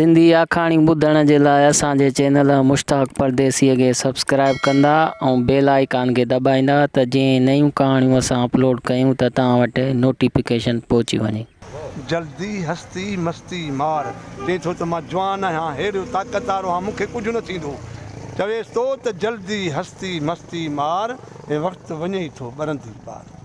सिंधी आखाणी ॿुधण जे लाइ असांजे चैनल मुश्ताक परदेसीअ खे सब्सक्राइब कंदा ऐं बेल आइकन खे दॿाईंदा त जीअं नयूं कहाणियूं असां अपलोड कयूं त तव्हां वटि नोटिफिकेशन पहुची वञे। जल्दी हस्ती मस्ती मार चई थो त मां जवान आहियां, हेॾो ताक़त वारो आहियां, मूंखे कुझु न थींदो। चवेसि थो त जल्दी हस्ती मस्ती मार ऐं वक़्तु वञे थो ॿरंदी पार।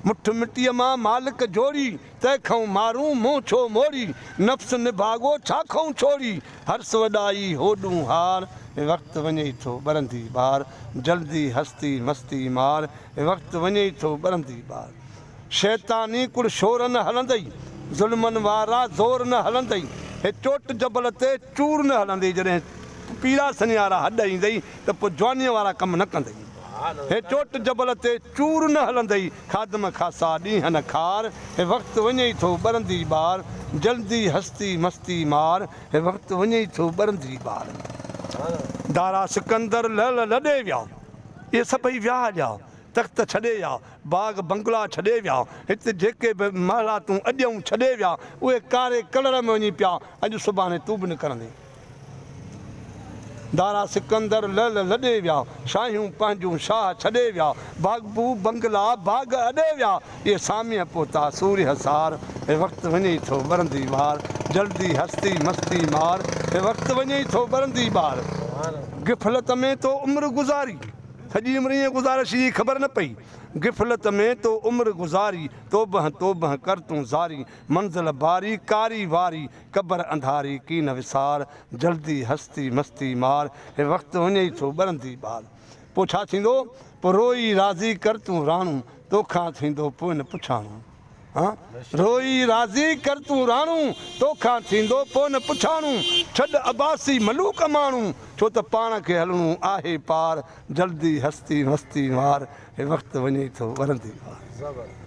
मुठ मिटीअ मां मालिक जोड़ी तंहिंखां मारूं मुंहुं छो मोड़ी, नफ़्स निभागो छा खाऊं छोड़ी, हर्ष वॾाई होॾूं हार ऐं वक़्तु वञे थो ॿरंदी ॿार। जल्दी हस्ती मस्ती मार ऐं वक़्तु वञे थो ॿरंदी ॿार। शैतानी कुड़ शोर न हलंदई, ज़ुल्मनि वारा ज़ोर न हलंदई, हे चोट जबल ते चूर न हलंदी। जॾहिं पीड़ा सनी वारा हॾ ईंदई त पोइ जवानीअ वारा कमु न कंदई। हे चोट जबल ते चूर न हलंदई, खादम खासा ॾींहं न खार हे वक़्तु वञे थो ॿरंदी ॿार। जल्दी हस्ती मस्ती मार हे वक़्तु वञे थो ॿरंदी ॿार। दारा सिकंदर लल लॾे विया, इहे सभई विया हलिया, तख़्त छॾे विया, बाग बंगला छॾे विया, हिते जेके बि महलातूं अॼूं छॾे विया, उहे कारे कलर में वञी पिया। अॼु सुभाणे तूं बि निकिरंदे। दारा सिकंदर लल लॾे विया, शाहियूं पंहिंजूं शाह छॾे विया, बागबू बंगला बाग अॾे विया, इहे सामीअ पोता सूर्य हसार हे वक़्तु वञे थो ॿरंदी ॿार। जल्दी हस्ती मस्ती मार हे वक़्तु वञे थो ॿरंदी ॿार। गिफ़लत में तो उमिरि गुज़ारी, सॼी उमिरि ईअं गुज़ारिश जी ख़बर न पई। गिफ़लत में तो उमिरि गुज़ारी, तोबह कर तूं ज़ारी, मंज़िल बारी कारी वारी, क़बर अंधारी की न विसार। जल्दी हस्ती मस्ती मार हे वक़्तु वञे थो ॿरंदी ॿार। पोइ छा थींदो? पोइ रोई राज़ी कर तूं राणू, तोखां थींदो पोइ न पुछाणो। हाँ, रोई राज़ी कर तूं राणू, तोखां थींदो पोइ न पुछाणू। छॾ अबासी मलूक माण्हू, छो त पाण खे हलणो आहे पार। जल्दी हस्ती मस्ती मार हे वक़्तु वञे थो ॿरंदी ॿार।